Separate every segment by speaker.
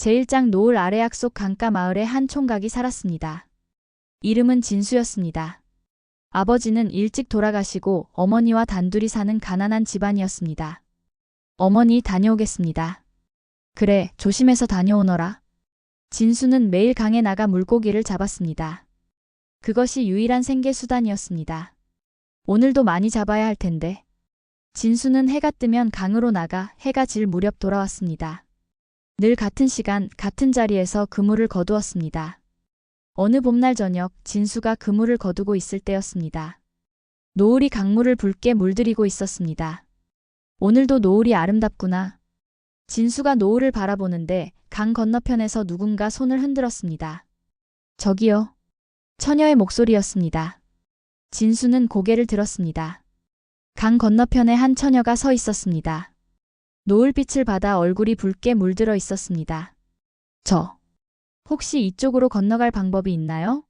Speaker 1: 제1장 노을 아래 약속 강가 마을에 한 총각이 살았습니다. 이름은 진수였습니다. 아버지는 일찍 돌아가시고 어머니와 단둘이 사는 가난한 집안이었습니다. 어머니 다녀오겠습니다. 그래, 조심해서 다녀오너라. 진수는 매일 강에 나가 물고기를 잡았습니다. 그것이 유일한 생계 수단이었습니다. 오늘도 많이 잡아야 할 텐데. 진수는 해가 뜨면 강으로 나가 해가 질 무렵 돌아왔습니다. 늘 같은 시간, 같은 자리에서 그물을 거두었습니다. 어느 봄날 저녁, 진수가 그물을 거두고 있을 때였습니다. 노을이 강물을 붉게 물들이고 있었습니다. 오늘도 노을이 아름답구나. 진수가 노을을 바라보는데 강 건너편에서 누군가 손을 흔들었습니다. 저기요. 처녀의 목소리였습니다. 진수는 고개를 들었습니다. 강 건너편에 한 처녀가 서 있었습니다. 노을빛을 받아 얼굴이 붉게 물들어 있었습니다. 혹시 이쪽으로 건너갈 방법이 있나요?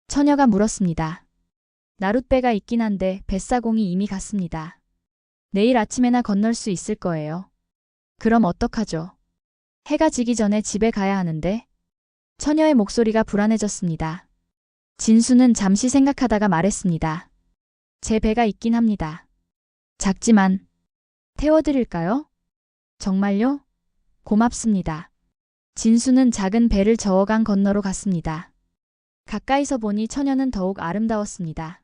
Speaker 1: 처녀가 물었습니다. 나룻배가 있긴 한데 뱃사공이 이미 갔습니다. 내일 아침에나 건널 수 있을 거예요. 그럼 어떡하죠? 해가 지기 전에 집에 가야 하는데. 처녀의 목소리가 불안해졌습니다. 진수는 잠시 생각하다가 말했습니다. 제 배가 있긴 합니다. 작지만 태워드릴까요? 정말요? 고맙습니다. 진수는 작은 배를 저어 강 건너로 갔습니다. 가까이서 보니 처녀는 더욱 아름다웠습니다.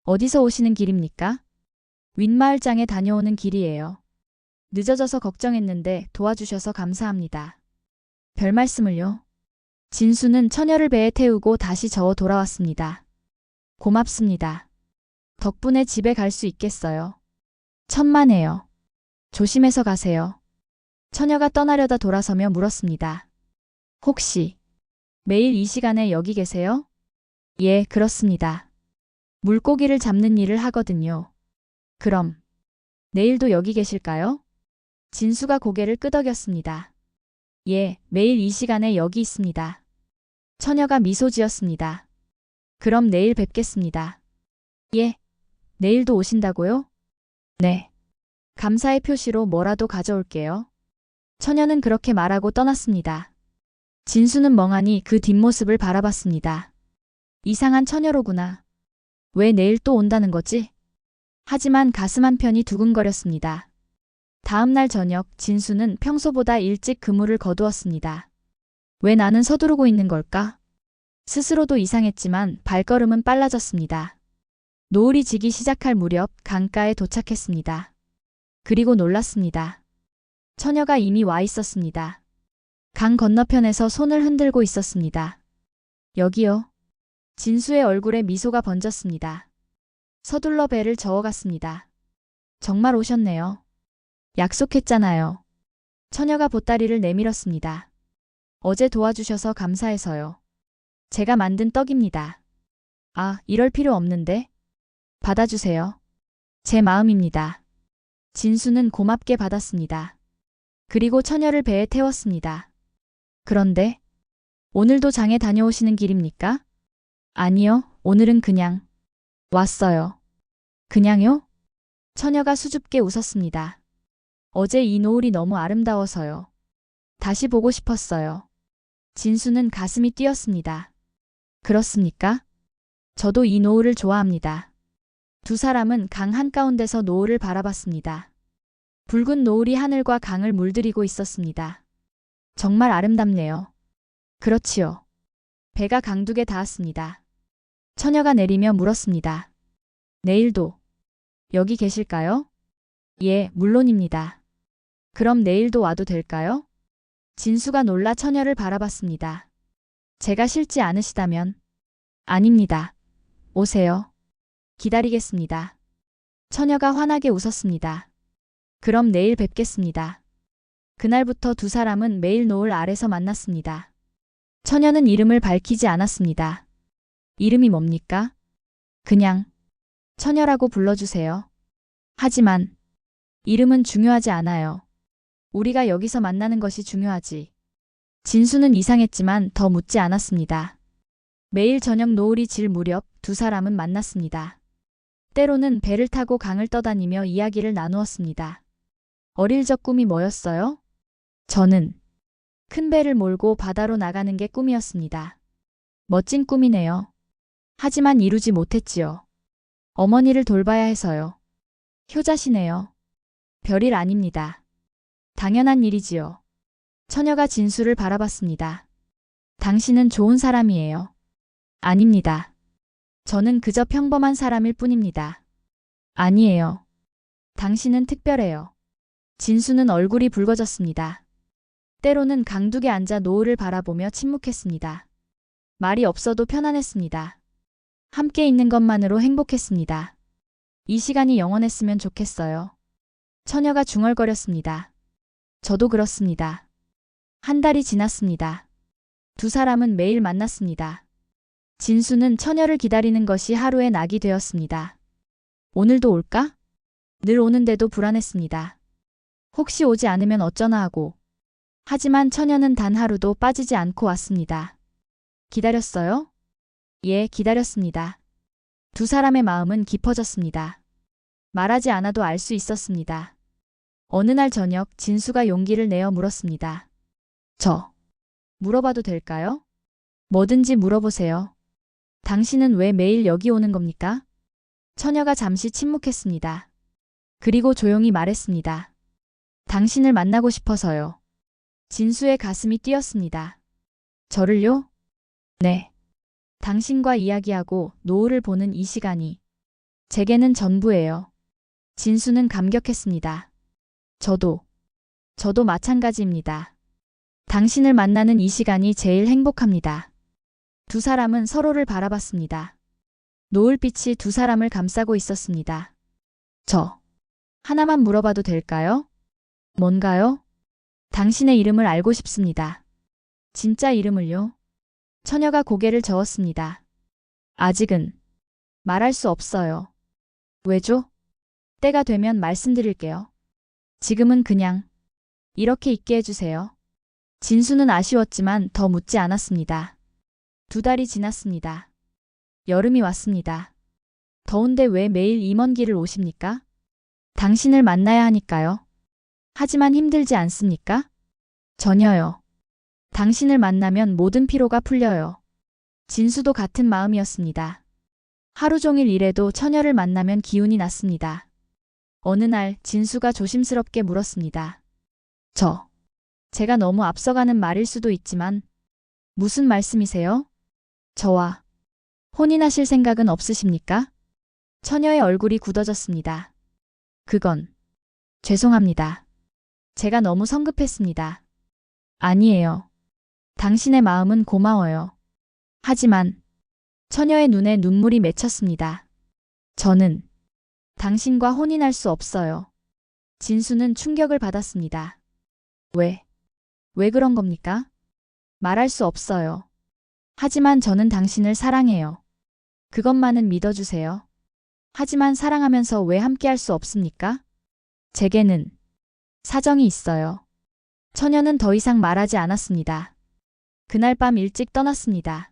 Speaker 1: 어디서 오시는 길입니까? 윗마을장에 다녀오는 길이에요. 늦어져서 걱정했는데 도와주셔서 감사합니다. 별 말씀을요. 진수는 처녀를 배에 태우고 다시 저어 돌아왔습니다. 고맙습니다. 덕분에 집에 갈 수 있겠어요. 천만에요. 조심해서 가세요. 처녀가 떠나려다 돌아서며 물었습니다. 혹시 매일 이 시간에 여기 계세요? 예, 그렇습니다. 물고기를 잡는 일을 하거든요. 그럼 내일도 여기 계실까요? 진수가 고개를 끄덕였습니다. 예, 매일 이 시간에 여기 있습니다. 처녀가 미소 지었습니다. 그럼 내일 뵙겠습니다. 예, 내일도 오신다고요? 네. 감사의 표시로 뭐라도 가져올게요. 처녀는 그렇게 말하고 떠났습니다. 진수는 멍하니 그 뒷모습을 바라봤습니다. 이상한 처녀로구나. 왜 내일 또 온다는 거지? 하지만 가슴 한편이 두근거렸습니다. 다음 날 저녁, 진수는 평소보다 일찍 그물을 거두었습니다. 왜 나는 서두르고 있는 걸까? 스스로도 이상했지만 발걸음은 빨라졌습니다. 노을이 지기 시작할 무렵 강가에 도착했습니다. 그리고 놀랐습니다. 처녀가 이미 와 있었습니다. 강 건너편에서 손을 흔들고 있었습니다. 여기요. 진수의 얼굴에 미소가 번졌습니다. 서둘러 배를 저어갔습니다. 정말 오셨네요. 약속했잖아요. 처녀가 보따리를 내밀었습니다. 어제 도와주셔서 감사해서요. 제가 만든 떡입니다. 아, 이럴 필요 없는데. 받아주세요. 제 마음입니다. 진수는 고맙게 받았습니다. 그리고 처녀를 배에 태웠습니다. 그런데 오늘도 장에 다녀오시는 길입니까? 아니요, 오늘은 그냥 왔어요. 그냥요? 처녀가 수줍게 웃었습니다. 어제 이 노을이 너무 아름다워서요. 다시 보고 싶었어요. 진수는 가슴이 뛰었습니다. 그렇습니까? 저도 이 노을을 좋아합니다. 두 사람은 강 한가운데서 노을을 바라봤습니다. 붉은 노을이 하늘과 강을 물들이고 있었습니다. 정말 아름답네요. 그렇지요. 배가 강둑에 닿았습니다. 처녀가 내리며 물었습니다. 내일도 여기 계실까요? 예, 물론입니다. 그럼 내일도 와도 될까요? 진수가 놀라 처녀를 바라봤습니다. 제가 싫지 않으시다면? 아닙니다. 오세요. 기다리겠습니다. 처녀가 환하게 웃었습니다. 그럼 내일 뵙겠습니다. 그날부터 두 사람은 매일 노을 아래서 만났습니다. 처녀는 이름을 밝히지 않았습니다. 이름이 뭡니까? 그냥 처녀라고 불러주세요. 하지만 이름은 중요하지 않아요. 우리가 여기서 만나는 것이 중요하지. 진수는 이상했지만 더 묻지 않았습니다. 매일 저녁 노을이 질 무렵 두 사람은 만났습니다. 때로는 배를 타고 강을 떠다니며 이야기를 나누었습니다. 어릴 적 꿈이 뭐였어요? 저는 큰 배를 몰고 바다로 나가는 게 꿈이었습니다. 멋진 꿈이네요. 하지만 이루지 못했지요. 어머니를 돌봐야 해서요. 효자시네요. 별일 아닙니다. 당연한 일이지요. 처녀가 진수를 바라봤습니다. 당신은 좋은 사람이에요. 아닙니다. 저는 그저 평범한 사람일 뿐입니다. 아니에요. 당신은 특별해요. 진수는 얼굴이 붉어졌습니다. 때로는 강둑에 앉아 노을을 바라보며 침묵했습니다. 말이 없어도 편안했습니다. 함께 있는 것만으로 행복했습니다. 이 시간이 영원했으면 좋겠어요. 처녀가 중얼거렸습니다. 저도 그렇습니다. 한 달이 지났습니다. 두 사람은 매일 만났습니다. 진수는 처녀를 기다리는 것이 하루의 낙이 되었습니다. 오늘도 올까? 늘 오는데도 불안했습니다. 혹시 오지 않으면 어쩌나 하고. 하지만 처녀는 단 하루도 빠지지 않고 왔습니다. 기다렸어요? 예, 기다렸습니다. 두 사람의 마음은 깊어졌습니다. 말하지 않아도 알 수 있었습니다. 어느 날 저녁 진수가 용기를 내어 물었습니다. 물어봐도 될까요? 뭐든지 물어보세요. 당신은 왜 매일 여기 오는 겁니까? 처녀가 잠시 침묵했습니다. 그리고 조용히 말했습니다. 당신을 만나고 싶어서요. 진수의 가슴이 뛰었습니다. 저를요? 네. 당신과 이야기하고 노을을 보는 이 시간이 제게는 전부예요. 진수는 감격했습니다. 저도 마찬가지입니다. 당신을 만나는 이 시간이 제일 행복합니다. 두 사람은 서로를 바라봤습니다. 노을빛이 두 사람을 감싸고 있었습니다. 하나만 물어봐도 될까요? 뭔가요? 당신의 이름을 알고 싶습니다. 진짜 이름을요? 처녀가 고개를 저었습니다. 아직은 말할 수 없어요. 왜죠? 때가 되면 말씀드릴게요. 지금은 그냥 이렇게 있게 해주세요. 진수는 아쉬웠지만 더 묻지 않았습니다. 두 달이 지났습니다. 여름이 왔습니다. 더운데 왜 매일 이 먼 길을 오십니까? 당신을 만나야 하니까요. 하지만 힘들지 않습니까? 전혀요. 당신을 만나면 모든 피로가 풀려요. 진수도 같은 마음이었습니다. 하루 종일 일해도 처녀를 만나면 기운이 났습니다. 어느 날 진수가 조심스럽게 물었습니다. 제가 너무 앞서가는 말일 수도 있지만 무슨 말씀이세요? 저와 혼인하실 생각은 없으십니까? 처녀의 얼굴이 굳어졌습니다. 그건 죄송합니다. 제가 너무 성급했습니다. 아니에요. 당신의 마음은 고마워요. 하지만 처녀의 눈에 눈물이 맺혔습니다. 저는 당신과 혼인할 수 없어요. 진수는 충격을 받았습니다. 왜 그런 겁니까? 말할 수 없어요. 하지만 저는 당신을 사랑해요. 그것만은 믿어주세요. 하지만 사랑하면서 왜 함께할 수 없습니까? 제게는 사정이 있어요. 처녀는 더 이상 말하지 않았습니다. 그날 밤 일찍 떠났습니다.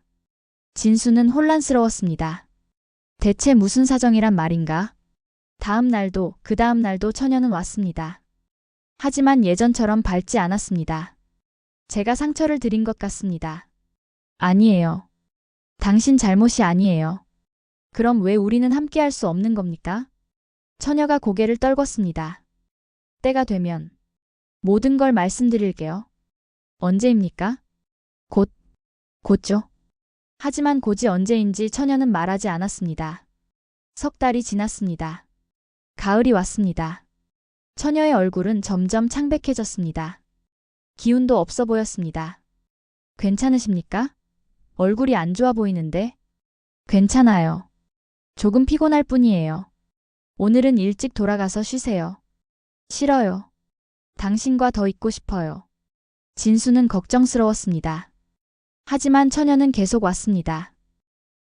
Speaker 1: 진수는 혼란스러웠습니다. 대체 무슨 사정이란 말인가? 다음 날도 그 다음 날도 처녀는 왔습니다. 하지만 예전처럼 밝지 않았습니다. 제가 상처를 드린 것 같습니다. 아니에요. 당신 잘못이 아니에요. 그럼 왜 우리는 함께할 수 없는 겁니까? 처녀가 고개를 떨궜습니다. 때가 되면 모든 걸 말씀드릴게요. 언제입니까? 곧죠. 하지만 곧이 언제인지 처녀는 말하지 않았습니다. 석 달이 지났습니다. 가을이 왔습니다. 처녀의 얼굴은 점점 창백해졌습니다. 기운도 없어 보였습니다. 괜찮으십니까? 얼굴이 안 좋아 보이는데. 괜찮아요. 조금 피곤할 뿐이에요. 오늘은 일찍 돌아가서 쉬세요. 싫어요. 당신과 더 있고 싶어요. 진수는 걱정스러웠습니다. 하지만 처녀는 계속 왔습니다.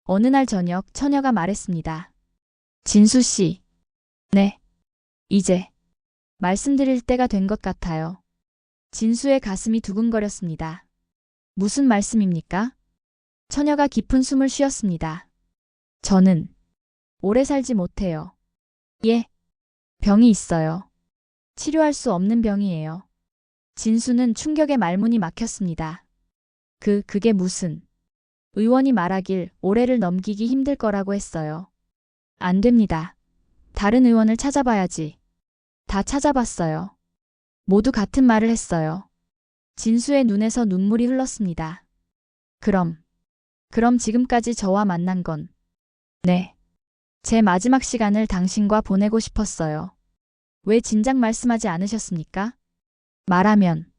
Speaker 1: 어느 날 저녁 처녀가 말했습니다. 진수 씨. 네. 이제 말씀드릴 때가 된 것 같아요. 진수의 가슴이 두근거렸습니다. 무슨 말씀입니까? 처녀가 깊은 숨을 쉬었습니다. 저는 오래 살지 못해요. 예. 병이 있어요. 치료할 수 없는 병이에요. 진수는 충격에 말문이 막혔습니다. 그게 무슨. 의원이 말하길 올해를 넘기기 힘들 거라고 했어요. 안 됩니다. 다른 의원을 찾아봐야지. 다 찾아봤어요. 모두 같은 말을 했어요. 진수의 눈에서 눈물이 흘렀습니다. 그럼 지금까지 저와 만난 건, 네. 제 마지막 시간을 당신과 보내고 싶었어요. 왜 진작 말씀하지 않으셨습니까? 말하면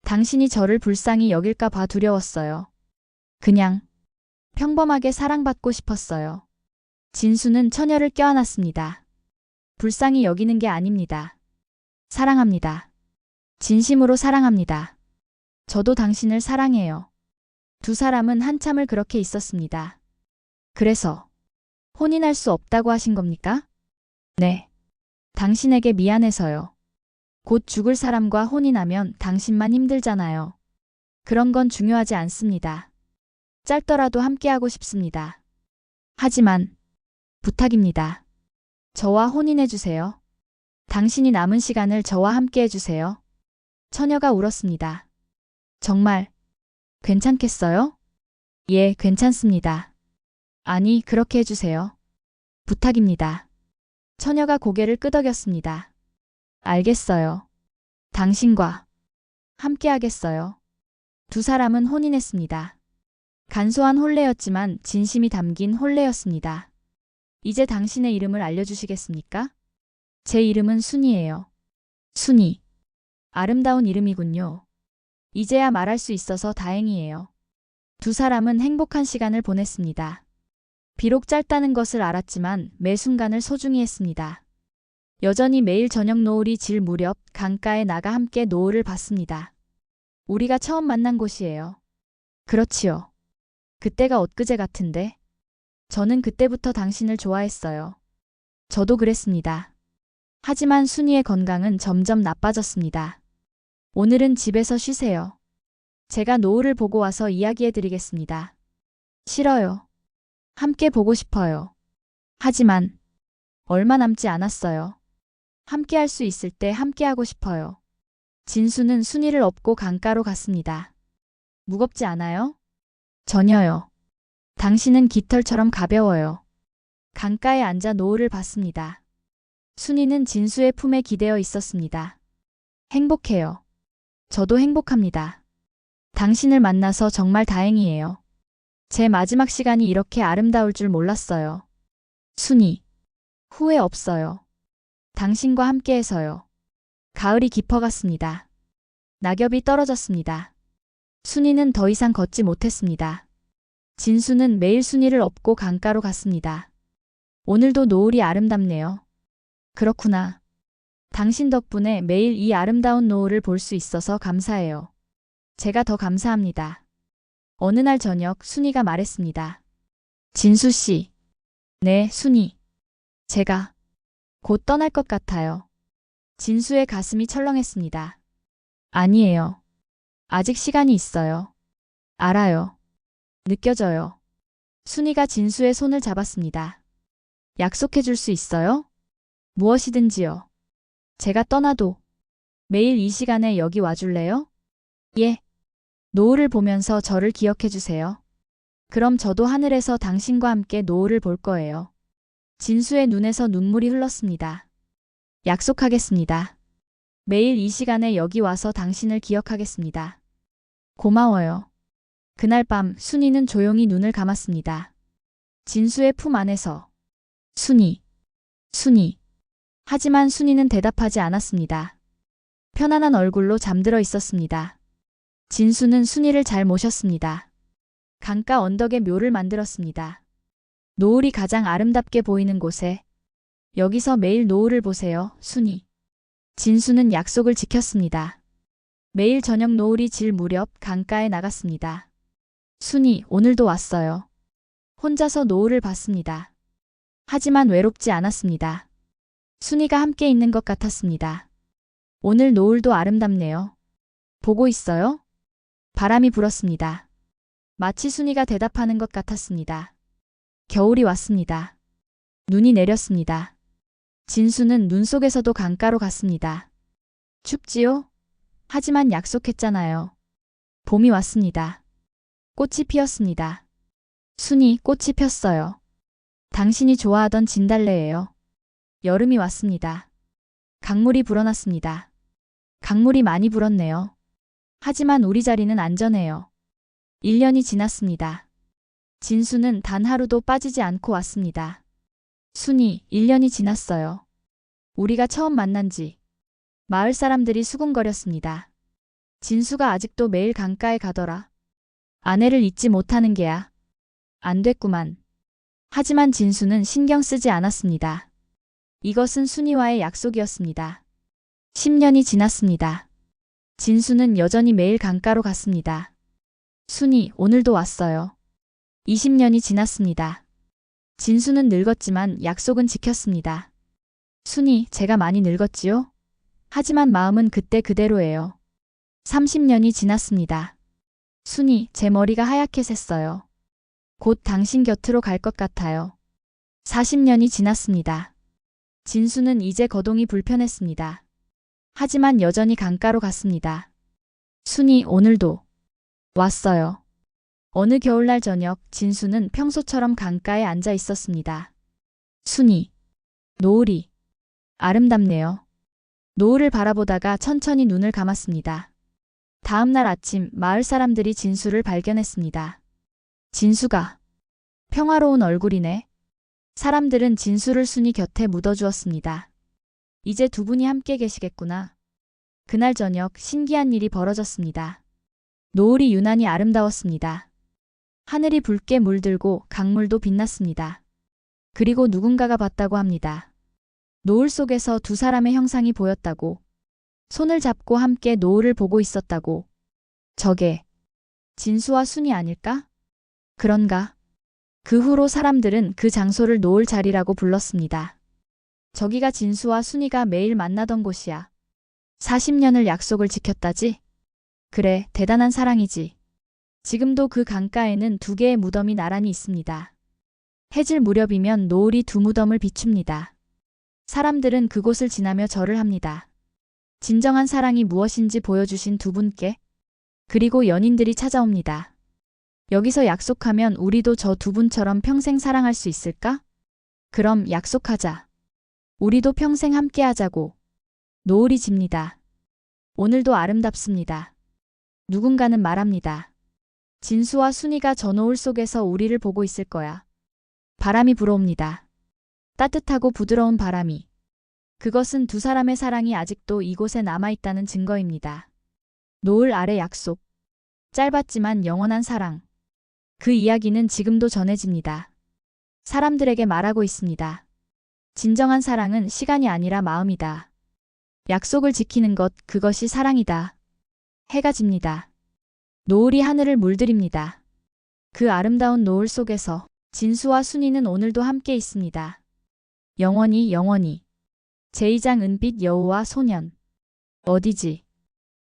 Speaker 1: 당신이 저를 불쌍히 여길까 봐 두려웠어요. 그냥 평범하게 사랑받고 싶었어요. 진수는 처녀를 껴안았습니다. 불쌍히 여기는 게 아닙니다. 사랑합니다. 진심으로 사랑합니다. 저도 당신을 사랑해요. 두 사람은 한참을 그렇게 있었습니다. 그래서 혼인할 수 없다고 하신 겁니까? 네. 당신에게 미안해서요. 곧 죽을 사람과 혼인하면 당신만 힘들잖아요. 그런 건 중요하지 않습니다. 짧더라도 함께하고 싶습니다. 하지만 부탁입니다. 저와 혼인해주세요. 당신이 남은 시간을 저와 함께해주세요. 처녀가 울었습니다. 정말 괜찮겠어요? 예, 괜찮습니다. 아니, 그렇게 해주세요. 부탁입니다. 처녀가 고개를 끄덕였습니다. 알겠어요. 당신과 함께하겠어요. 두 사람은 혼인했습니다. 간소한 혼례였지만 진심이 담긴 혼례였습니다. 이제 당신의 이름을 알려주시겠습니까? 제 이름은 순이에요. 순이. 아름다운 이름이군요. 이제야 말할 수 있어서 다행이에요. 두 사람은 행복한 시간을 보냈습니다. 비록 짧다는 것을 알았지만 매 순간을 소중히 했습니다. 여전히 매일 저녁 노을이 질 무렵 강가에 나가 함께 노을을 봤습니다. 우리가 처음 만난 곳이에요. 그렇지요. 그때가 엊그제 같은데. 저는 그때부터 당신을 좋아했어요. 저도 그랬습니다. 하지만 순이의 건강은 점점 나빠졌습니다. 오늘은 집에서 쉬세요. 제가 노을을 보고 와서 이야기해드리겠습니다. 싫어요. 함께 보고 싶어요. 하지만 얼마 남지 않았어요. 함께 할 수 있을 때 함께 하고 싶어요. 진수는 순이를 업고 강가로 갔습니다. 무겁지 않아요? 전혀요. 당신은 깃털처럼 가벼워요. 강가에 앉아 노을을 봤습니다. 순이는 진수의 품에 기대어 있었습니다. 행복해요. 저도 행복합니다. 당신을 만나서 정말 다행이에요. 제 마지막 시간이 이렇게 아름다울 줄 몰랐어요. 순이. 후회 없어요. 당신과 함께해서요. 가을이 깊어갔습니다. 낙엽이 떨어졌습니다. 순이는 더 이상 걷지 못했습니다. 진수는 매일 순이를 업고 강가로 갔습니다. 오늘도 노을이 아름답네요. 그렇구나. 당신 덕분에 매일 이 아름다운 노을을 볼 수 있어서 감사해요. 제가 더 감사합니다. 어느 날 저녁 순이가 말했습니다. 진수 씨. 네, 순이. 제가 곧 떠날 것 같아요. 진수의 가슴이 철렁했습니다. 아니에요. 아직 시간이 있어요. 알아요. 느껴져요. 순이가 진수의 손을 잡았습니다. 약속해 줄 수 있어요? 무엇이든지요. 제가 떠나도 매일 이 시간에 여기 와줄래요? 예. 노을을 보면서 저를 기억해 주세요. 그럼 저도 하늘에서 당신과 함께 노을을 볼 거예요. 진수의 눈에서 눈물이 흘렀습니다. 약속하겠습니다. 매일 이 시간에 여기 와서 당신을 기억하겠습니다. 고마워요. 그날 밤 순이는 조용히 눈을 감았습니다. 진수의 품 안에서 순이. 하지만 순이는 대답하지 않았습니다. 편안한 얼굴로 잠들어 있었습니다. 진수는 순이를 잘 모셨습니다. 강가 언덕에 묘를 만들었습니다. 노을이 가장 아름답게 보이는 곳에 여기서 매일 노을을 보세요, 순이. 진수는 약속을 지켰습니다. 매일 저녁 노을이 질 무렵 강가에 나갔습니다. 순이, 오늘도 왔어요. 혼자서 노을을 봤습니다. 하지만 외롭지 않았습니다. 순이가 함께 있는 것 같았습니다. 오늘 노을도 아름답네요. 보고 있어요? 바람이 불었습니다. 마치 순이가 대답하는 것 같았습니다. 겨울이 왔습니다. 눈이 내렸습니다. 진수는 눈 속에서도 강가로 갔습니다. 춥지요? 하지만 약속했잖아요. 봄이 왔습니다. 꽃이 피었습니다. 순이 꽃이 폈어요. 당신이 좋아하던 진달래예요. 여름이 왔습니다. 강물이 불어났습니다. 강물이 많이 불었네요. 하지만 우리 자리는 안전해요. 1년이 지났습니다. 진수는 단 하루도 빠지지 않고 왔습니다. 순이 1년이 지났어요. 우리가 처음 만난 지. 마을 사람들이 수군거렸습니다. 진수가 아직도 매일 강가에 가더라. 아내를 잊지 못하는 게야. 안 됐구만. 하지만 진수는 신경 쓰지 않았습니다. 이것은 순이와의 약속이었습니다. 10년이 지났습니다. 진수는 여전히 매일 강가로 갔습니다. 순이 오늘도 왔어요. 20년이 지났습니다. 진수는 늙었지만 약속은 지켰습니다. 순이 제가 많이 늙었지요? 하지만 마음은 그때 그대로예요. 30년이 지났습니다. 순이 제 머리가 하얗게 샜어요. 곧 당신 곁으로 갈 것 같아요. 40년이 지났습니다. 진수는 이제 거동이 불편했습니다. 하지만 여전히 강가로 갔습니다. 순이 오늘도 왔어요. 어느 겨울날 저녁 진수는 평소처럼 강가에 앉아 있었습니다. 순이, 노을이 아름답네요. 노을을 바라보다가 천천히 눈을 감았습니다. 다음 날 아침 마을 사람들이 진수를 발견했습니다. 진수가 평화로운 얼굴이네. 사람들은 진수를 순이 곁에 묻어주었습니다. 이제 두 분이 함께 계시겠구나. 그날 저녁 신기한 일이 벌어졌습니다. 노을이 유난히 아름다웠습니다. 하늘이 붉게 물들고 강물도 빛났습니다. 그리고 누군가가 봤다고 합니다. 노을 속에서 두 사람의 형상이 보였다고. 손을 잡고 함께 노을을 보고 있었다고. 저게 진수와 순이 아닐까? 그런가? 그 후로 사람들은 그 장소를 노을 자리라고 불렀습니다. 저기가 진수와 순이가 매일 만나던 곳이야. 40년을 약속을 지켰다지? 그래, 대단한 사랑이지. 지금도 그 강가에는 두 개의 무덤이 나란히 있습니다. 해질 무렵이면 노을이 두 무덤을 비춥니다. 사람들은 그곳을 지나며 절을 합니다. 진정한 사랑이 무엇인지 보여주신 두 분께. 그리고 연인들이 찾아옵니다. 여기서 약속하면 우리도 저 두 분처럼 평생 사랑할 수 있을까? 그럼 약속하자. 우리도 평생 함께 하자고. 노을이 집니다. 오늘도 아름답습니다. 누군가는 말합니다. 진수와 순이가 저 노을 속에서 우리를 보고 있을 거야. 바람이 불어옵니다. 따뜻하고 부드러운 바람이. 그것은 두 사람의 사랑이 아직도 이곳에 남아있다는 증거입니다. 노을 아래 약속. 짧았지만 영원한 사랑. 그 이야기는 지금도 전해집니다. 사람들에게 말하고 있습니다. 진정한 사랑은 시간이 아니라 마음이다. 약속을 지키는 것, 그것이 사랑이다. 해가 집니다. 노을이 하늘을 물들입니다. 그 아름다운 노을 속에서 진수와 순이는 오늘도 함께 있습니다. 영원히 영원히. 제2장 은빛 여우와 소년. 어디지?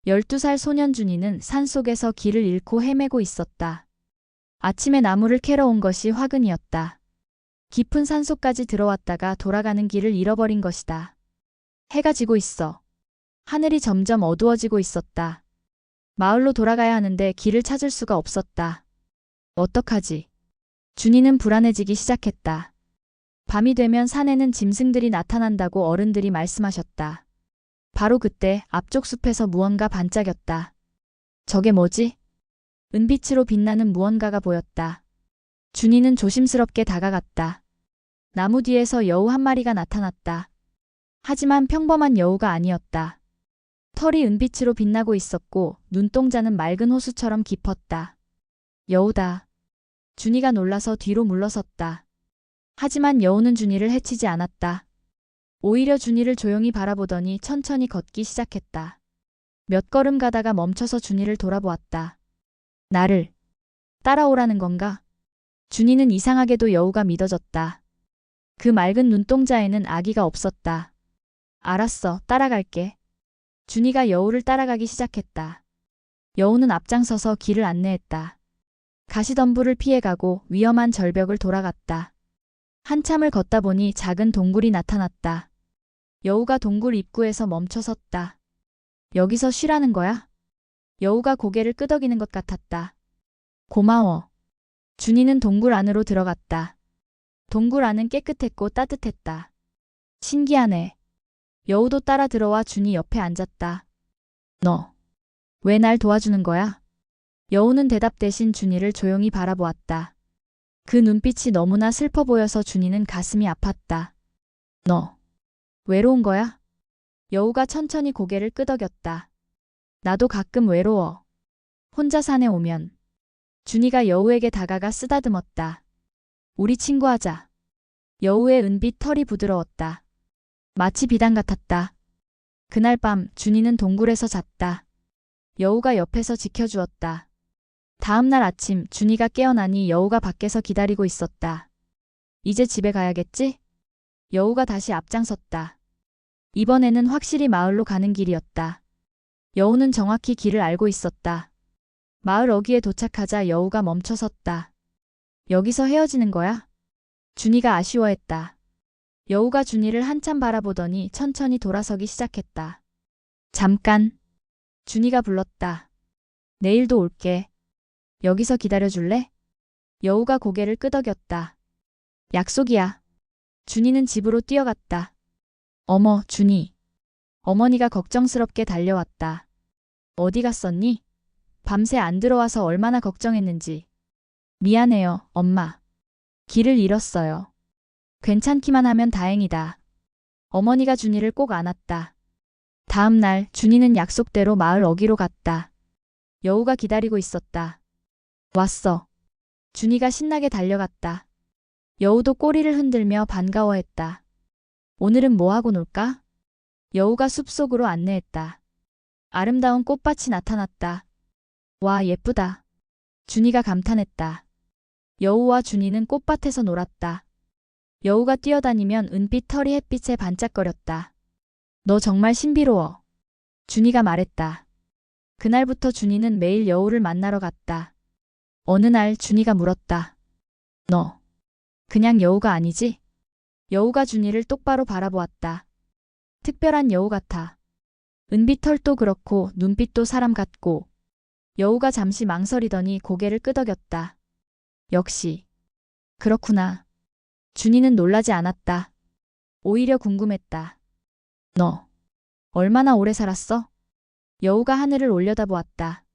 Speaker 1: 12살 소년 준이는 산속에서 길을 잃고 헤매고 있었다. 아침에 나무를 캐러 온 것이 화근이었다. 깊은 산속까지 들어왔다가 돌아가는 길을 잃어버린 것이다. 해가 지고 있어. 하늘이 점점 어두워지고 있었다. 마을로 돌아가야 하는데 길을 찾을 수가 없었다. 어떡하지? 준이는 불안해지기 시작했다. 밤이 되면 산에는 짐승들이 나타난다고 어른들이 말씀하셨다. 바로 그때 앞쪽 숲에서 무언가 반짝였다. 저게 뭐지? 은빛으로 빛나는 무언가가 보였다. 준이는 조심스럽게 다가갔다. 나무 뒤에서 여우 한 마리가 나타났다. 하지만 평범한 여우가 아니었다. 털이 은빛으로 빛나고 있었고 눈동자는 맑은 호수처럼 깊었다. 여우다. 준이가 놀라서 뒤로 물러섰다. 하지만 여우는 준이를 해치지 않았다. 오히려 준이를 조용히 바라보더니 천천히 걷기 시작했다. 몇 걸음 가다가 멈춰서 준이를 돌아보았다. 나를 따라오라는 건가? 준이는 이상하게도 여우가 믿어졌다. 그 맑은 눈동자에는 아기가 없었다. 알았어, 따라갈게. 준이가 여우를 따라가기 시작했다. 여우는 앞장서서 길을 안내했다. 가시덤불을 피해가고 위험한 절벽을 돌아갔다. 한참을 걷다 보니 작은 동굴이 나타났다. 여우가 동굴 입구에서 멈춰섰다. 여기서 쉬라는 거야? 여우가 고개를 끄덕이는 것 같았다. 고마워. 준이는 동굴 안으로 들어갔다. 동굴 안은 깨끗했고 따뜻했다. 신기하네. 여우도 따라 들어와 준이 옆에 앉았다. 너, 왜 날 도와주는 거야? 여우는 대답 대신 준이를 조용히 바라보았다. 그 눈빛이 너무나 슬퍼 보여서 준이는 가슴이 아팠다. 너, 외로운 거야? 여우가 천천히 고개를 끄덕였다. 나도 가끔 외로워. 혼자 산에 오면. 준이가 여우에게 다가가 쓰다듬었다. 우리 친구하자. 여우의 은빛 털이 부드러웠다. 마치 비단 같았다. 그날 밤 준이는 동굴에서 잤다. 여우가 옆에서 지켜주었다. 다음 날 아침 준이가 깨어나니 여우가 밖에서 기다리고 있었다. 이제 집에 가야겠지? 여우가 다시 앞장섰다. 이번에는 확실히 마을로 가는 길이었다. 여우는 정확히 길을 알고 있었다. 마을 어귀에 도착하자 여우가 멈춰섰다. 여기서 헤어지는 거야? 준이가 아쉬워했다. 여우가 준이를 한참 바라보더니 천천히 돌아서기 시작했다. 잠깐. 준이가 불렀다. 내일도 올게. 여기서 기다려줄래? 여우가 고개를 끄덕였다. 약속이야. 준이는 집으로 뛰어갔다. 어머, 준이. 어머니가 걱정스럽게 달려왔다. 어디 갔었니? 밤새 안 들어와서 얼마나 걱정했는지. 미안해요, 엄마. 길을 잃었어요. 괜찮기만 하면 다행이다. 어머니가 준이를 꼭 안았다. 다음 날 준이는 약속대로 마을 어귀로 갔다. 여우가 기다리고 있었다. 왔어. 준이가 신나게 달려갔다. 여우도 꼬리를 흔들며 반가워했다. 오늘은 뭐 하고 놀까? 여우가 숲속으로 안내했다. 아름다운 꽃밭이 나타났다. 와, 예쁘다. 준이가 감탄했다. 여우와 준이는 꽃밭에서 놀았다. 여우가 뛰어다니면 은빛 털이 햇빛에 반짝거렸다. 너 정말 신비로워. 준이가 말했다. 그날부터 준이는 매일 여우를 만나러 갔다. 어느 날 준이가 물었다. 너, 그냥 여우가 아니지? 여우가 준이를 똑바로 바라보았다. 특별한 여우 같아. 은빛 털도 그렇고 눈빛도 사람 같고. 여우가 잠시 망설이더니 고개를 끄덕였다. 역시. 그렇구나. 준이는 놀라지 않았다. 오히려 궁금했다. 너, 얼마나 오래 살았어? 여우가 하늘을 올려다보았다.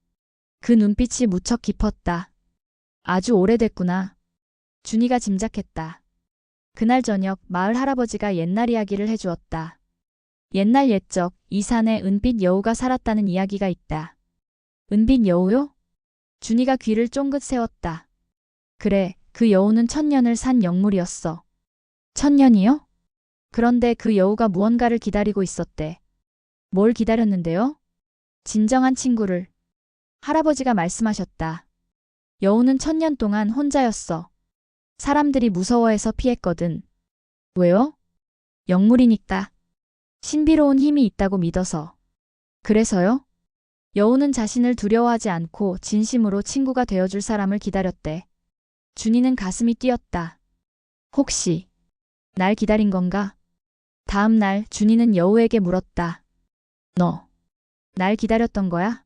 Speaker 1: 그 눈빛이 무척 깊었다. 아주 오래됐구나. 준이가 짐작했다. 그날 저녁 마을 할아버지가 옛날 이야기를 해주었다. 옛날 옛적 이 산에 은빛 여우가 살았다는 이야기가 있다. 은빛 여우요? 준이가 귀를 쫑긋 세웠다. 그래, 그 여우는 천년을 산 영물이었어. 천년이요? 그런데 그 여우가 무언가를 기다리고 있었대. 뭘 기다렸는데요? 진정한 친구를. 할아버지가 말씀하셨다. 여우는 천년 동안 혼자였어. 사람들이 무서워해서 피했거든. 왜요? 영물이니까. 신비로운 힘이 있다고 믿어서. 그래서요? 여우는 자신을 두려워하지 않고 진심으로 친구가 되어줄 사람을 기다렸대. 준이는 가슴이 뛰었다. 혹시 날 기다린 건가? 다음 날 준이는 여우에게 물었다. 너, 날 기다렸던 거야?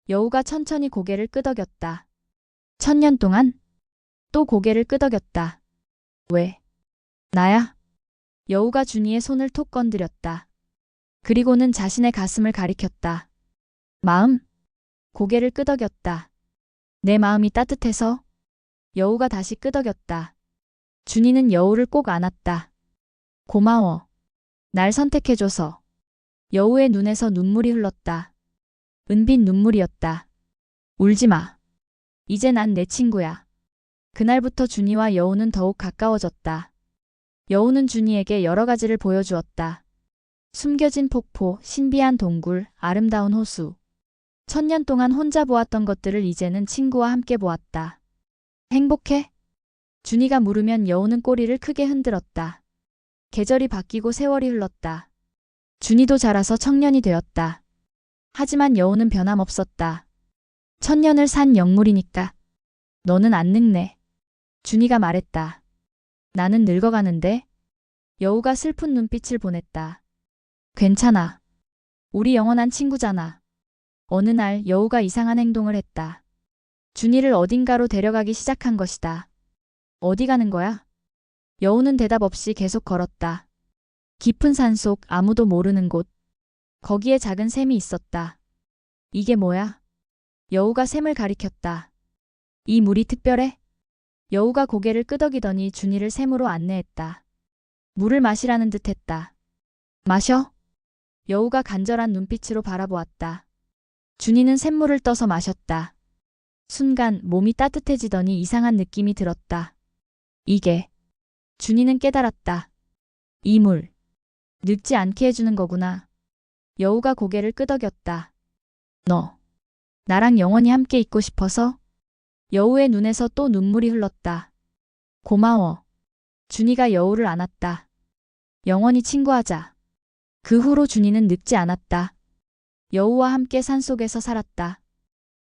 Speaker 1: 여우가 천천히 고개를 끄덕였다. 천년 동안? 또 고개를 끄덕였다. 왜? 나야? 여우가 준이의 손을 톡 건드렸다. 그리고는 자신의 가슴을 가리켰다. 마음? 고개를 끄덕였다. 내 마음이 따뜻해서? 여우가 다시 끄덕였다. 준이는 여우를 꼭 안았다. 고마워. 날 선택해줘서. 여우의 눈에서 눈물이 흘렀다. 은빛 눈물이었다. 울지 마. 이제 난 내 친구야. 그날부터 준이와 여우는 더욱 가까워졌다. 여우는 준이에게 여러 가지를 보여주었다. 숨겨진 폭포, 신비한 동굴, 아름다운 호수. 천년 동안 혼자 보았던 것들을 이제는 친구와 함께 보았다. 행복해? 준이가 물으면 여우는 꼬리를 크게 흔들었다. 계절이 바뀌고 세월이 흘렀다. 준이도 자라서 청년이 되었다. 하지만 여우는 변함없었다. 천년을 산 영물이니까. 너는 안 늙네. 준이가 말했다. 나는 늙어가는데? 여우가 슬픈 눈빛을 보냈다. 괜찮아. 우리 영원한 친구잖아. 어느 날 여우가 이상한 행동을 했다. 준이를 어딘가로 데려가기 시작한 것이다. 어디 가는 거야? 여우는 대답 없이 계속 걸었다. 깊은 산속 아무도 모르는 곳. 거기에 작은 샘이 있었다. 이게 뭐야? 여우가 샘을 가리켰다. 이 물이 특별해? 여우가 고개를 끄덕이더니 준이를 샘으로 안내했다. 물을 마시라는 듯 했다. 마셔? 여우가 간절한 눈빛으로 바라보았다. 준이는 샘물을 떠서 마셨다. 순간 몸이 따뜻해지더니 이상한 느낌이 들었다. 이게. 준이는 깨달았다. 이 물. 늙지 않게 해주는 거구나. 여우가 고개를 끄덕였다. 너. 나랑 영원히 함께 있고 싶어서? 여우의 눈에서 또 눈물이 흘렀다. 고마워. 준이가 여우를 안았다. 영원히 친구하자. 그 후로 준이는 늙지 않았다. 여우와 함께 산속에서 살았다.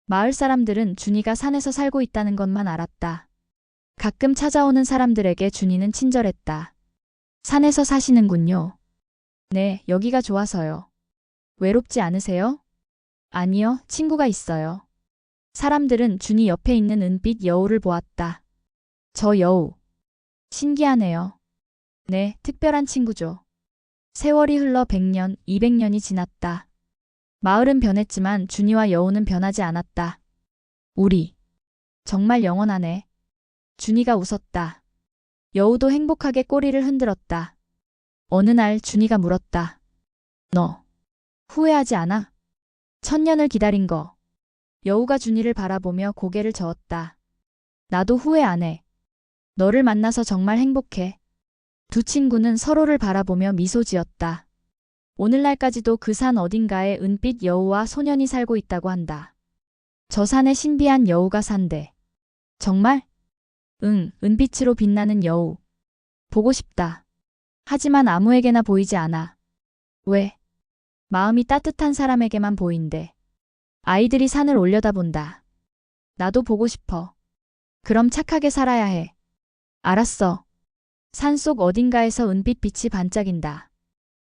Speaker 1: 마을 사람들은 준이가 산에서 살고 있다는 것만 알았다. 가끔 찾아오는 사람들에게 준이는 친절했다. 산에서 사시는군요. 네, 여기가 좋아서요. 외롭지 않으세요? 아니요, 친구가 있어요. 사람들은 준이 옆에 있는 은빛 여우를 보았다. 저 여우. 신기하네요. 네, 특별한 친구죠. 세월이 흘러 100년, 200년이 지났다. 마을은 변했지만 준이와 여우는 변하지 않았다. 우리. 정말 영원하네. 준이가 웃었다. 여우도 행복하게 꼬리를 흔들었다. 어느 날 준이가 물었다. 너. 후회하지 않아? 1000년을 기다린 거. 여우가 준이를 바라보며 고개를 저었다. 나도 후회 안 해. 너를 만나서 정말 행복해. 두 친구는 서로를 바라보며 미소 지었다. 오늘날까지도 그 산 어딘가에 은빛 여우와 소년이 살고 있다고 한다. 저 산에 신비한 여우가 산대. 정말? 응, 은빛으로 빛나는 여우. 보고 싶다. 하지만 아무에게나 보이지 않아. 왜? 마음이 따뜻한 사람에게만 보인대. 아이들이 산을 올려다본다. 나도 보고 싶어. 그럼 착하게 살아야 해. 알았어. 산속 어딘가에서 은빛 빛이 반짝인다.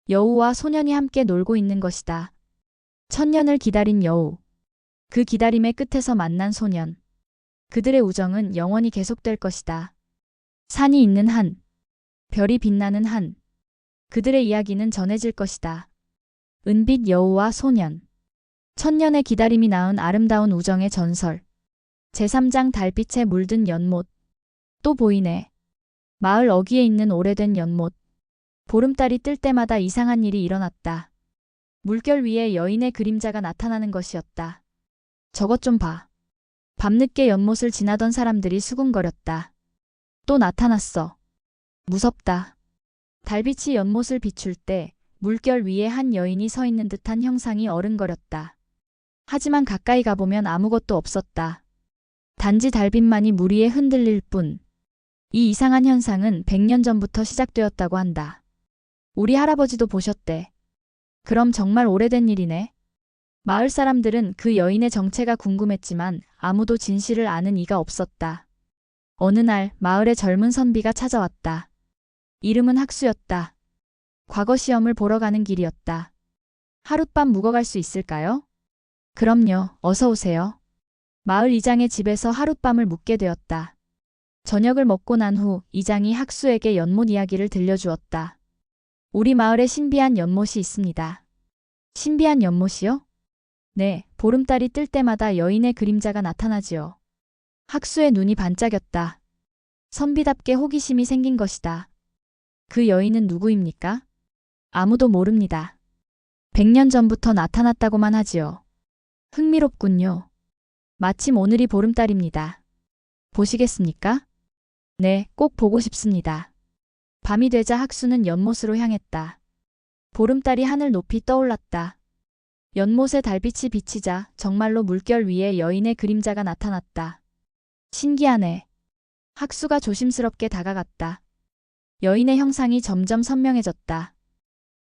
Speaker 1: 여우와 소년이 함께 놀고 있는 것이다. 1000년을 기다린 여우. 그 기다림의 끝에서 만난 소년. 그들의 우정은 영원히 계속될 것이다. 산이 있는 한, 별이 빛나는 한, 그들의 이야기는 전해질 것이다. 은빛 여우와 소년. 1000년의 기다림이 낳은 아름다운 우정의 전설. 제3장 달빛에 물든 연못. 또 보이네. 마을 어귀에 있는 오래된 연못. 보름달이 뜰 때마다 이상한 일이 일어났다. 물결 위에 여인의 그림자가 나타나는 것이었다. 저것 좀 봐. 밤늦게 연못을 지나던 사람들이 수군거렸다. 또 나타났어. 무섭다. 달빛이 연못을 비출 때 물결 위에 한 여인이 서 있는 듯한 형상이 어른거렸다. 하지만 가까이 가보면 아무것도 없었다. 단지 달빛만이 물 위에 흔들릴 뿐. 이 이상한 현상은 100년 전부터 시작되었다고 한다. 우리 할아버지도 보셨대. 그럼 정말 오래된 일이네. 마을 사람들은 그 여인의 정체가 궁금했지만 아무도 진실을 아는 이가 없었다. 어느 날 마을에 젊은 선비가 찾아왔다. 이름은 학수였다. 과거 시험을 보러 가는 길이었다. 하룻밤 묵어갈 수 있을까요? 그럼요, 어서 오세요. 마을 이장의 집에서 하룻밤을 묵게 되었다. 저녁을 먹고 난 후 이장이 학수에게 연못 이야기를 들려주었다. 우리 마을에 신비한 연못이 있습니다. 신비한 연못이요? 네, 보름달이 뜰 때마다 여인의 그림자가 나타나지요. 학수의 눈이 반짝였다. 선비답게 호기심이 생긴 것이다. 그 여인은 누구입니까? 아무도 모릅니다. 100년 전부터 나타났다고만 하지요. 흥미롭군요. 마침 오늘이 보름달입니다. 보시겠습니까? 네, 꼭 보고 싶습니다. 밤이 되자 학수는 연못으로 향했다. 보름달이 하늘 높이 떠올랐다. 연못에 달빛이 비치자 정말로 물결 위에 여인의 그림자가 나타났다. 신기하네. 학수가 조심스럽게 다가갔다. 여인의 형상이 점점 선명해졌다.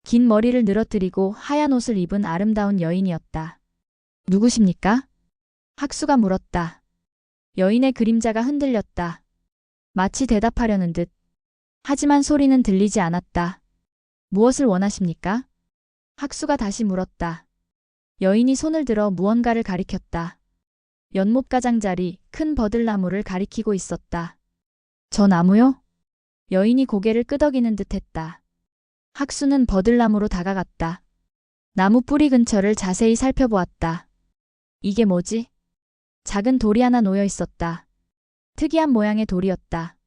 Speaker 1: 긴 머리를 늘어뜨리고 하얀 옷을 입은 아름다운 여인이었다. 누구십니까? 학수가 물었다. 여인의 그림자가 흔들렸다. 마치 대답하려는 듯. 하지만 소리는 들리지 않았다. 무엇을 원하십니까? 학수가 다시 물었다. 여인이 손을 들어 무언가를 가리켰다. 연못 가장자리 큰 버들나무를 가리키고 있었다. 저 나무요? 여인이 고개를 끄덕이는 듯 했다. 학수는 버들나무로 다가갔다. 나무 뿌리 근처를 자세히 살펴보았다. 이게 뭐지? 작은 돌이 하나 놓여 있었다. 특이한 모양의 돌이었다.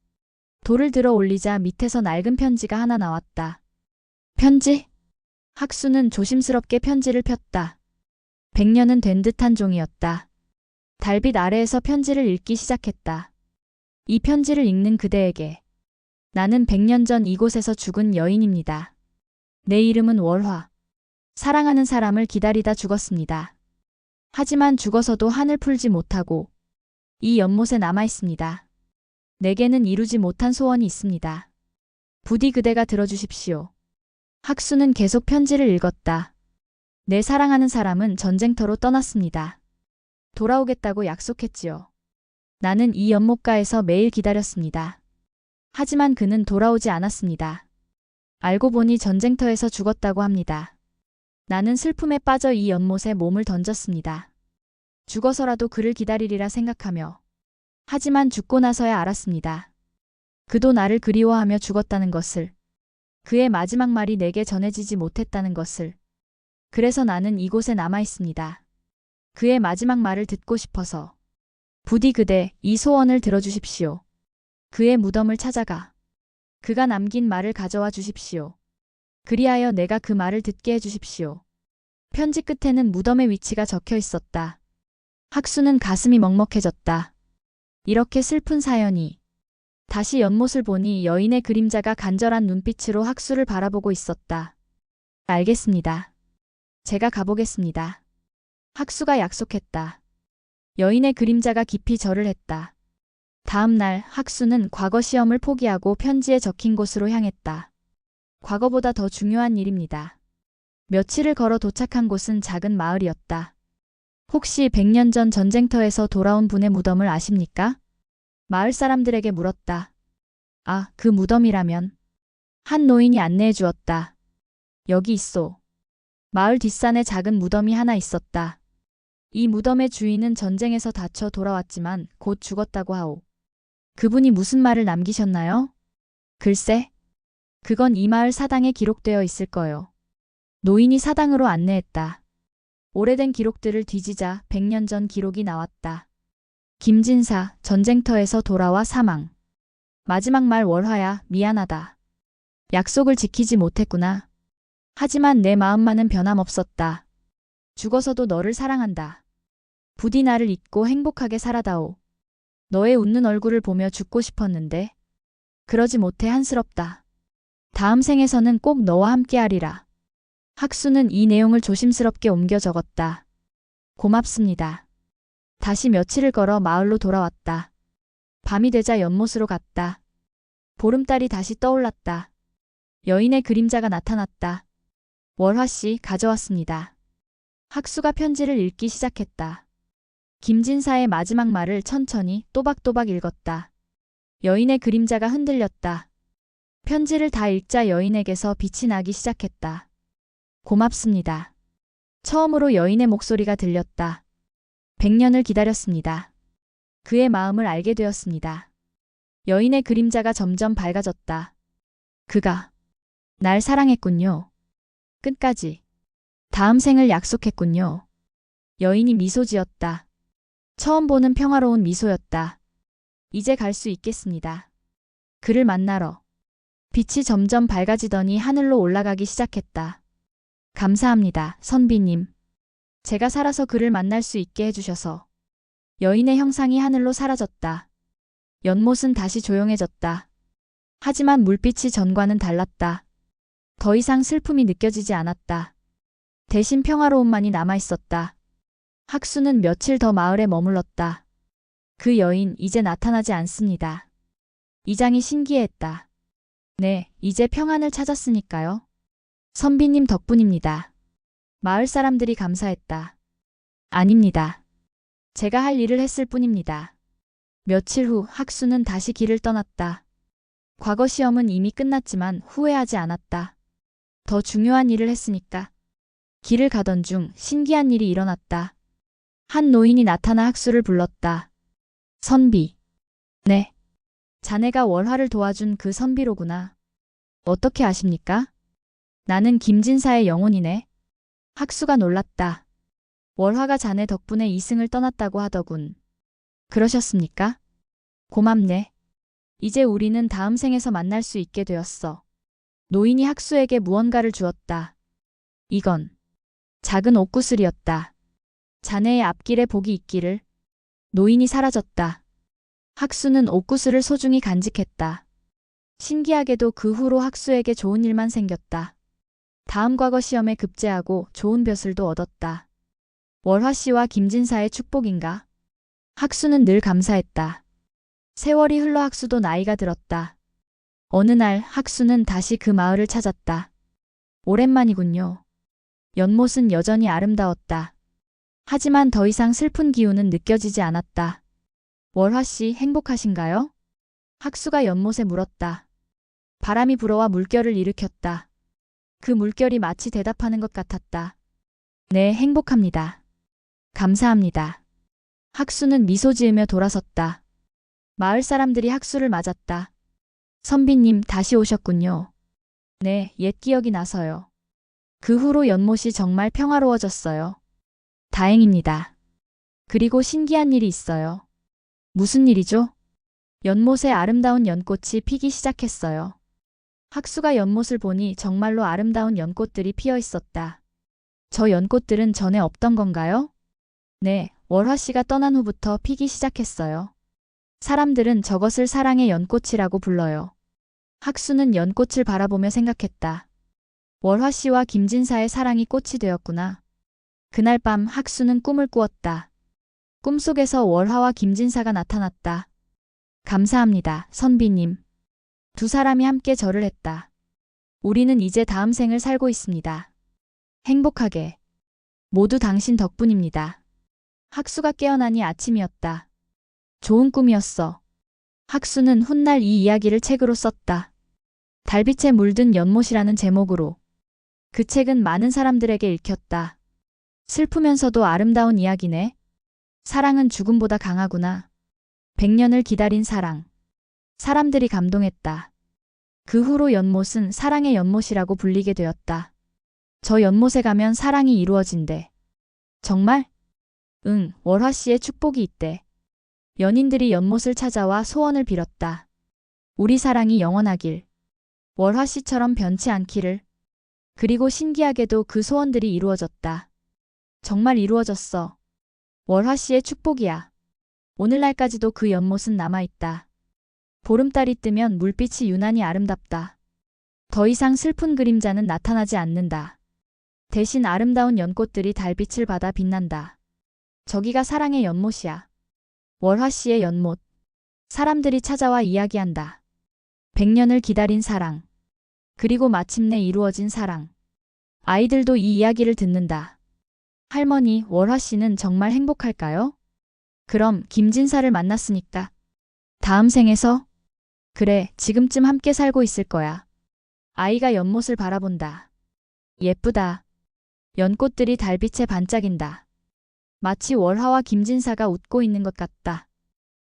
Speaker 1: 돌을 들어 올리자 밑에서 낡은 편지가 하나 나왔다. 편지? 학수는 조심스럽게 편지를 폈다. 100년은 된 듯한 종이었다. 달빛 아래에서 편지를 읽기 시작했다. 이 편지를 읽는 그대에게. 나는 100년 전 이곳에서 죽은 여인입니다. 내 이름은 월화. 사랑하는 사람을 기다리다 죽었습니다. 하지만 죽어서도 한을 풀지 못하고 이 연못에 남아 있습니다. 내게는 이루지 못한 소원이 있습니다. 부디 그대가 들어주십시오. 학수는 계속 편지를 읽었다. 내 사랑하는 사람은 전쟁터로 떠났습니다. 돌아오겠다고 약속했지요. 나는 이 연못가에서 매일 기다렸습니다. 하지만 그는 돌아오지 않았습니다. 알고 보니 전쟁터에서 죽었다고 합니다. 나는 슬픔에 빠져 이 연못에 몸을 던졌습니다. 죽어서라도 그를 기다리리라 생각하며. 하지만 죽고 나서야 알았습니다. 그도 나를 그리워하며 죽었다는 것을. 그의 마지막 말이 내게 전해지지 못했다는 것을. 그래서 나는 이곳에 남아 있습니다. 그의 마지막 말을 듣고 싶어서. 부디 그대 이 소원을 들어주십시오. 그의 무덤을 찾아가. 그가 남긴 말을 가져와 주십시오. 그리하여 내가 그 말을 듣게 해주십시오. 편지 끝에는 무덤의 위치가 적혀 있었다. 학수는 가슴이 먹먹해졌다. 이렇게 슬픈 사연이. 다시 연못을 보니 여인의 그림자가 간절한 눈빛으로 학수를 바라보고 있었다. 알겠습니다. 제가 가보겠습니다. 학수가 약속했다. 여인의 그림자가 깊이 절을 했다. 다음 날 학수는 과거 시험을 포기하고 편지에 적힌 곳으로 향했다. 과거보다 더 중요한 일입니다. 며칠을 걸어 도착한 곳은 작은 마을이었다. 혹시 100년 전 전쟁터에서 돌아온 분의 무덤을 아십니까? 마을 사람들에게 물었다. 아, 그 무덤이라면. 한 노인이 안내해 주었다. 여기 있소. 마을 뒷산에 작은 무덤이 하나 있었다. 이 무덤의 주인은 전쟁에서 다쳐 돌아왔지만 곧 죽었다고 하오. 그분이 무슨 말을 남기셨나요? 글쎄, 그건 이 마을 사당에 기록되어 있을 거요. 노인이 사당으로 안내했다. 오래된 기록들을 뒤지자 100년 전 기록이 나왔다. 김진사, 전쟁터에서 돌아와 사망. 마지막 말 월화야, 미안하다. 약속을 지키지 못했구나. 하지만 내 마음만은 변함없었다. 죽어서도 너를 사랑한다. 부디 나를 잊고 행복하게 살아다오. 너의 웃는 얼굴을 보며 죽고 싶었는데 그러지 못해 한스럽다. 다음 생에서는 꼭 너와 함께하리라. 학수는 이 내용을 조심스럽게 옮겨 적었다. 고맙습니다. 다시 며칠을 걸어 마을로 돌아왔다. 밤이 되자 연못으로 갔다. 보름달이 다시 떠올랐다. 여인의 그림자가 나타났다. 월화씨 가져왔습니다. 학수가 편지를 읽기 시작했다. 김진사의 마지막 말을 천천히 또박또박 읽었다. 여인의 그림자가 흔들렸다. 편지를 다 읽자 여인에게서 빛이 나기 시작했다. 고맙습니다. 처음으로 여인의 목소리가 들렸다. 100년을 기다렸습니다. 그의 마음을 알게 되었습니다. 여인의 그림자가 점점 밝아졌다. 그가 날 사랑했군요. 끝까지. 다음 생을 약속했군요. 여인이 미소 지었다. 처음 보는 평화로운 미소였다. 이제 갈 수 있겠습니다. 그를 만나러. 빛이 점점 밝아지더니 하늘로 올라가기 시작했다. 감사합니다, 선비님. 제가 살아서 그를 만날 수 있게 해주셔서. 여인의 형상이 하늘로 사라졌다. 연못은 다시 조용해졌다. 하지만 물빛이 전과는 달랐다. 더 이상 슬픔이 느껴지지 않았다. 대신 평화로움만이 남아있었다. 학수는 며칠 더 마을에 머물렀다. 그 여인 이제 나타나지 않습니다. 이장이 신기해했다. 네, 이제 평안을 찾았으니까요. 선비님 덕분입니다. 마을 사람들이 감사했다. 아닙니다. 제가 할 일을 했을 뿐입니다. 며칠 후 학수는 다시 길을 떠났다. 과거 시험은 이미 끝났지만 후회하지 않았다. 더 중요한 일을 했으니까. 길을 가던 중 신기한 일이 일어났다. 한 노인이 나타나 학수를 불렀다. 선비. 네. 자네가 월화를 도와준 그 선비로구나. 어떻게 아십니까? 나는 김진사의 영혼이네. 학수가 놀랐다. 월화가 자네 덕분에 이승을 떠났다고 하더군. 그러셨습니까? 고맙네. 이제 우리는 다음 생에서 만날 수 있게 되었어. 노인이 학수에게 무언가를 주었다. 이건 작은 옷구슬이었다. 자네의 앞길에 복이 있기를. 노인이 사라졌다. 학수는 옷구슬을 소중히 간직했다. 신기하게도 그 후로 학수에게 좋은 일만 생겼다. 다음 과거 시험에 급제하고 좋은 벼슬도 얻었다. 월화 씨와 김진사의 축복인가? 학수는 늘 감사했다. 세월이 흘러 학수도 나이가 들었다. 어느 날 학수는 다시 그 마을을 찾았다. 오랜만이군요. 연못은 여전히 아름다웠다. 하지만 더 이상 슬픈 기운은 느껴지지 않았다. 월화 씨 행복하신가요? 학수가 연못에 물었다. 바람이 불어와 물결을 일으켰다. 그 물결이 마치 대답하는 것 같았다. 네, 행복합니다. 감사합니다. 학수는 미소 지으며 돌아섰다. 마을 사람들이 학수를 맞았다. 선비님 다시 오셨군요. 네, 옛 기억이 나서요. 그 후로 연못이 정말 평화로워졌어요. 다행입니다. 그리고 신기한 일이 있어요. 무슨 일이죠? 연못에 아름다운 연꽃이 피기 시작했어요. 학수가 연못을 보니 정말로 아름다운 연꽃들이 피어 있었다. 저 연꽃들은 전에 없던 건가요? 네, 월화 씨가 떠난 후부터 피기 시작했어요. 사람들은 저것을 사랑의 연꽃이라고 불러요. 학수는 연꽃을 바라보며 생각했다. 월화 씨와 김진사의 사랑이 꽃이 되었구나. 그날 밤 학수는 꿈을 꾸었다. 꿈속에서 월화와 김진사가 나타났다. 감사합니다, 선비님. 두 사람이 함께 절을 했다. 우리는 이제 다음 생을 살고 있습니다. 행복하게. 모두 당신 덕분입니다. 학수가 깨어나니 아침이었다. 좋은 꿈이었어. 학수는 훗날 이 이야기를 책으로 썼다. 달빛에 물든 연못이라는 제목으로. 그 책은 많은 사람들에게 읽혔다. 슬프면서도 아름다운 이야기네. 사랑은 죽음보다 강하구나. 100년을 기다린 사랑. 사람들이 감동했다. 그 후로 연못은 사랑의 연못이라고 불리게 되었다. 저 연못에 가면 사랑이 이루어진대. 정말? 응, 월화 씨의 축복이 있대. 연인들이 연못을 찾아와 소원을 빌었다. 우리 사랑이 영원하길. 월화 씨처럼 변치 않기를. 그리고 신기하게도 그 소원들이 이루어졌다. 정말 이루어졌어. 월화 씨의 축복이야. 오늘날까지도 그 연못은 남아있다. 보름달이 뜨면 물빛이 유난히 아름답다. 더 이상 슬픈 그림자는 나타나지 않는다. 대신 아름다운 연꽃들이 달빛을 받아 빛난다. 저기가 사랑의 연못이야. 월화 씨의 연못. 사람들이 찾아와 이야기한다. 100년을 기다린 사랑. 그리고 마침내 이루어진 사랑. 아이들도 이 이야기를 듣는다. 할머니, 월화 씨는 정말 행복할까요? 그럼 김진사를 만났으니까. 다음 생에서? 그래, 지금쯤 함께 살고 있을 거야. 아이가 연못을 바라본다. 예쁘다. 연꽃들이 달빛에 반짝인다. 마치 월화와 김진사가 웃고 있는 것 같다.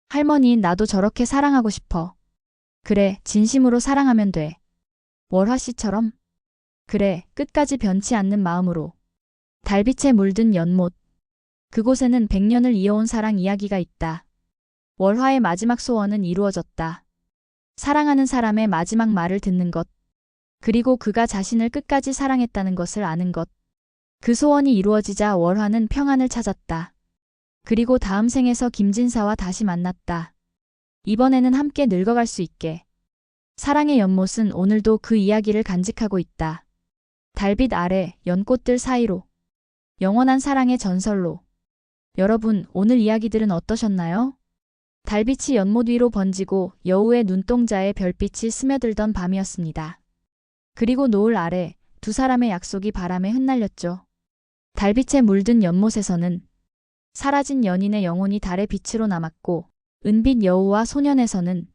Speaker 1: 할머니, 나도 저렇게 사랑하고 싶어. 그래, 진심으로 사랑하면 돼. 월화 씨처럼? 그래, 끝까지 변치 않는 마음으로. 달빛에 물든 연못. 그곳에는 100년을 이어온 사랑 이야기가 있다. 월화의 마지막 소원은 이루어졌다. 사랑하는 사람의 마지막 말을 듣는 것. 그리고 그가 자신을 끝까지 사랑했다는 것을 아는 것. 그 소원이 이루어지자 월화는 평안을 찾았다. 그리고 다음 생에서 김진사와 다시 만났다. 이번에는 함께 늙어갈 수 있게. 사랑의 연못은 오늘도 그 이야기를 간직하고 있다. 달빛 아래 연꽃들 사이로. 영원한 사랑의 전설로. 여러분, 오늘 이야기들은 어떠셨나요? 달빛이 연못 위로 번지고 여우의 눈동자에 별빛이 스며들던 밤이었습니다. 그리고 노을 아래 두 사람의 약속이 바람에 흩날렸죠. 달빛에 물든 연못에서는 사라진 연인의 영혼이 달의 빛으로 남았고, 은빛 여우와 소년에서는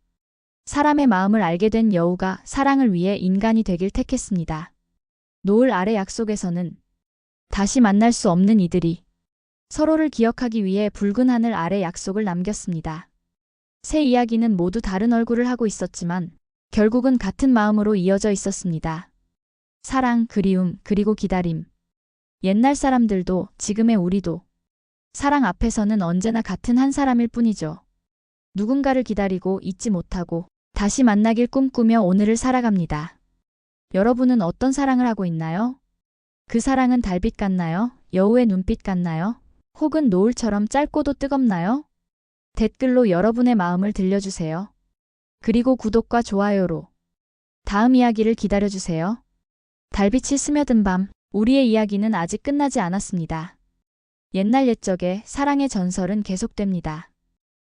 Speaker 1: 사람의 마음을 알게 된 여우가 사랑을 위해 인간이 되길 택했습니다. 노을 아래 약속에서는 다시 만날 수 없는 이들이 서로를 기억하기 위해 붉은 하늘 아래 약속을 남겼습니다. 세 이야기는 모두 다른 얼굴을 하고 있었지만 결국은 같은 마음으로 이어져 있었습니다. 사랑, 그리움, 그리고 기다림. 옛날 사람들도 지금의 우리도 사랑 앞에서는 언제나 같은 한 사람일 뿐이죠. 누군가를 기다리고 잊지 못하고 다시 만나길 꿈꾸며 오늘을 살아갑니다. 여러분은 어떤 사랑을 하고 있나요? 그 사랑은 달빛 같나요? 여우의 눈빛 같나요? 혹은 노을처럼 짧고도 뜨겁나요? 댓글로 여러분의 마음을 들려주세요. 그리고 구독과 좋아요로 다음 이야기를 기다려주세요. 달빛이 스며든 밤, 우리의 이야기는 아직 끝나지 않았습니다. 옛날 옛적의 사랑의 전설은 계속됩니다.